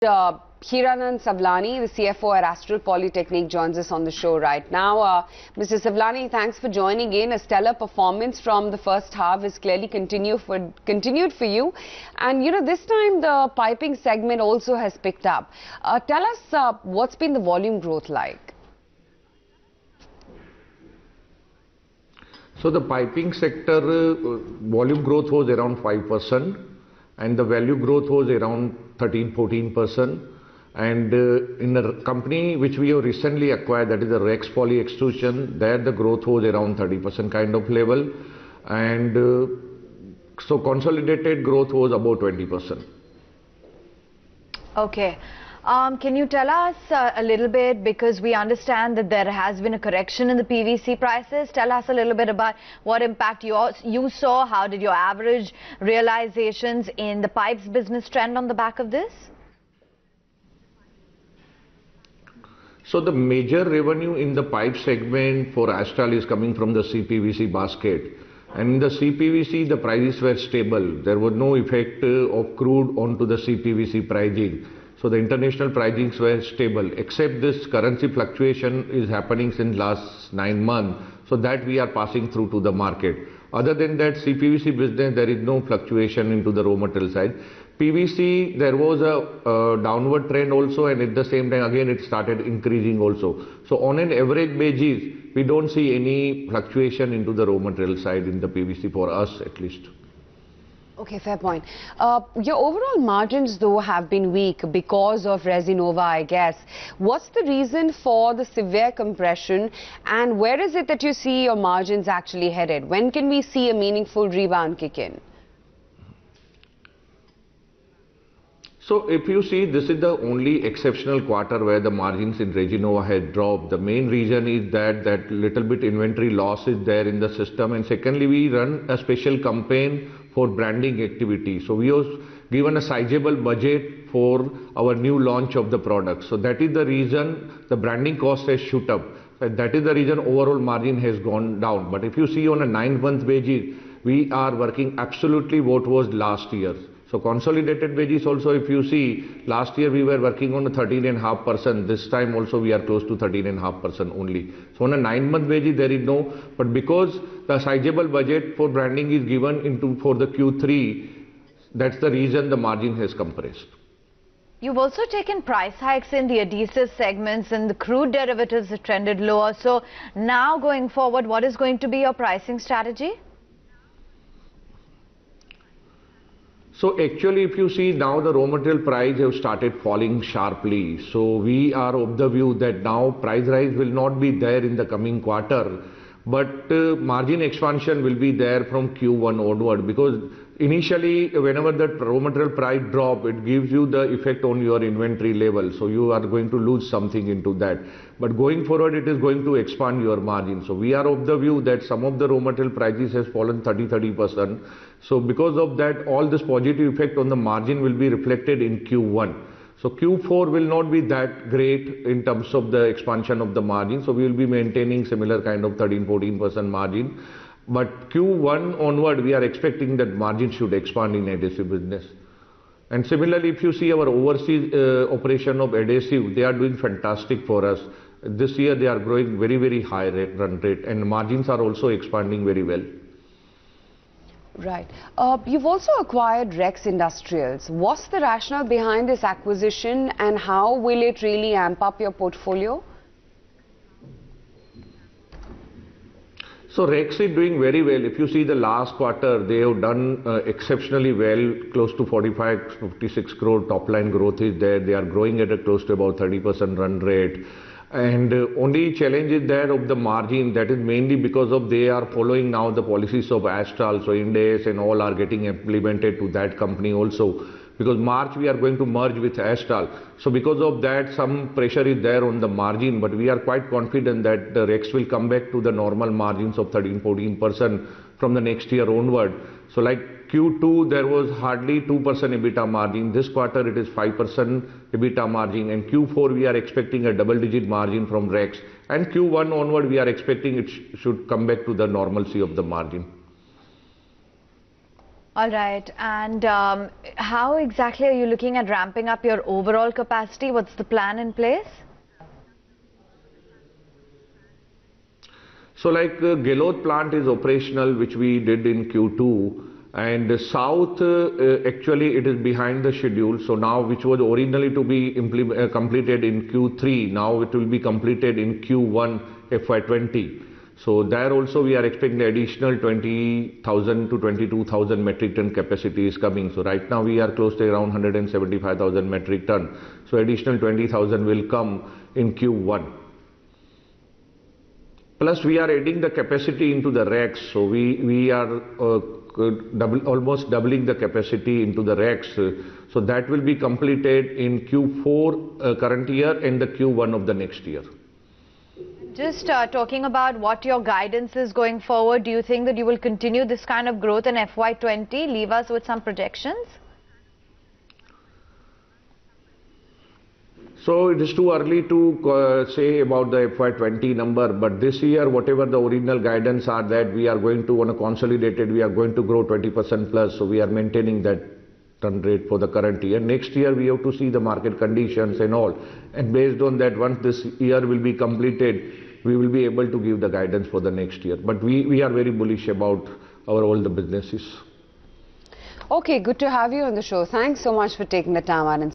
Hiranand Savlani, the CFO at Astral Polytechnic, joins us on the show right now. Mr. Savlani, thanks for joining in. A stellar performance from the first half is clearly continued for you. And, you know, this time the piping segment also has picked up. Tell us what's been the volume growth like? So the piping sector volume growth was around 5% and the value growth was around 13-14%. And in a company which we have recently acquired, that is the Rex Poly Extrusion, there the growth was around 30% kind of level. And so consolidated growth was about 20%. Okay. Can you tell us a little bit, because we understand that there has been a correction in the PVC prices. Tell us a little bit about what impact you saw. How did your average realizations in the pipes business trend on the back of this? So the major revenue in the pipe segment for Astral is coming from the CPVC basket. And in the CPVC, the prices were stable. There was no effect of crude onto the CPVC pricing. So the international pricings were stable, except this currency fluctuation is happening since last 9 months. So that we are passing through to the market. Other than that, CPVC business, there is no fluctuation into the raw material side. PVC, there was a downward trend also, and at the same time, again, it started increasing also. So on an average basis, we don't see any fluctuation into the raw material side in the PVC for us at least. Okay, fair point. Your overall margins, though, have been weak because of Resinova, I guess. What's the reason for the severe compression, and where is it that you see your margins actually headed? When can we see a meaningful rebound kick in? So if you see, this is the only exceptional quarter where the margins in Resinova had dropped. The main reason is that little bit inventory loss is there in the system, and secondly, we run a special campaign for branding activity. So we have given a sizable budget for our new launch of the product. So that is the reason the branding cost has shoot up. And that is the reason overall margin has gone down. But if you see on a 9-month basis, we are working absolutely what was last year. So consolidated basis also, if you see, last year we were working on a 13.5%. This time also we are close to 13.5% only. So on a 9-month basis there is no, but because the sizable budget for branding is given for the Q3, that's the reason the margin has compressed. You've also taken price hikes in the adhesive segments, and the crude derivatives have trended lower. So now going forward, what is going to be your pricing strategy? So actually, if you see now, the raw material price have started falling sharply. So we are of the view that now price rise will not be there in the coming quarter, but margin expansion will be there from Q1 onward, because initially whenever the raw material price drop, it gives you the effect on your inventory level. So you are going to lose something into that. But going forward, it is going to expand your margin. So we are of the view that some of the raw material prices has fallen 30%. So because of that, all this positive effect on the margin will be reflected in Q1. So Q4 will not be that great in terms of the expansion of the margin. So we will be maintaining similar kind of 13-14% margin. But Q1 onward, we are expecting that margin should expand in adhesive business. And similarly, if you see our overseas operation of adhesive, they are doing fantastic for us. This year they are growing very high run rate, and margins are also expanding very well. Right. You've also acquired Rex Industrials. What's the rationale behind this acquisition, and how will it really amp up your portfolio? So Rex is doing very well. If you see the last quarter, they have done exceptionally well. Close to 45-56 crore top line growth is there. They are growing at a close to about 30% run rate. And only challenge is there of the margin. That is mainly because of they are following now the policies of Astral. So Ind AS and all are getting implemented to that company also. Because March we are going to merge with Astral. So because of that, some pressure is there on the margin. But we are quite confident that the Rex will come back to the normal margins of 13-14% from the next year onward. So like Q2, there was hardly 2% EBITDA margin. This quarter, it is 5% EBITDA margin. And Q4, we are expecting a double-digit margin from Rex. And Q1 onward, we are expecting it should come back to the normalcy of the margin. All right. And how exactly are you looking at ramping up your overall capacity? What's the plan in place? So like Gelod plant is operational, which we did in Q2, and South actually it is behind the schedule. So now, which was originally to be completed in Q3, now it will be completed in Q1 FY20. So there also we are expecting the additional 20,000 to 22,000 metric ton capacity is coming. So right now we are close to around 175,000 metric ton. So additional 20,000 will come in Q1. Plus we are adding the capacity into the racks. So we are almost doubling the capacity into the racks. So that will be completed in Q4 current year and the Q1 of the next year. Just talking about what your guidance is going forward, do you think that you will continue this kind of growth in FY20? Leave us with some projections. So it is too early to say about the FY20 number, but this year whatever the original guidance are that we are going to, on a consolidated, we are going to grow 20% plus. So we are maintaining that run rate for the current year. Next year we have to see the market conditions and all, and based on that, once this year will be completed, we will be able to give the guidance for the next year. But we are very bullish about all the businesses. Okay, good to have you on the show. Thanks so much for taking the time out and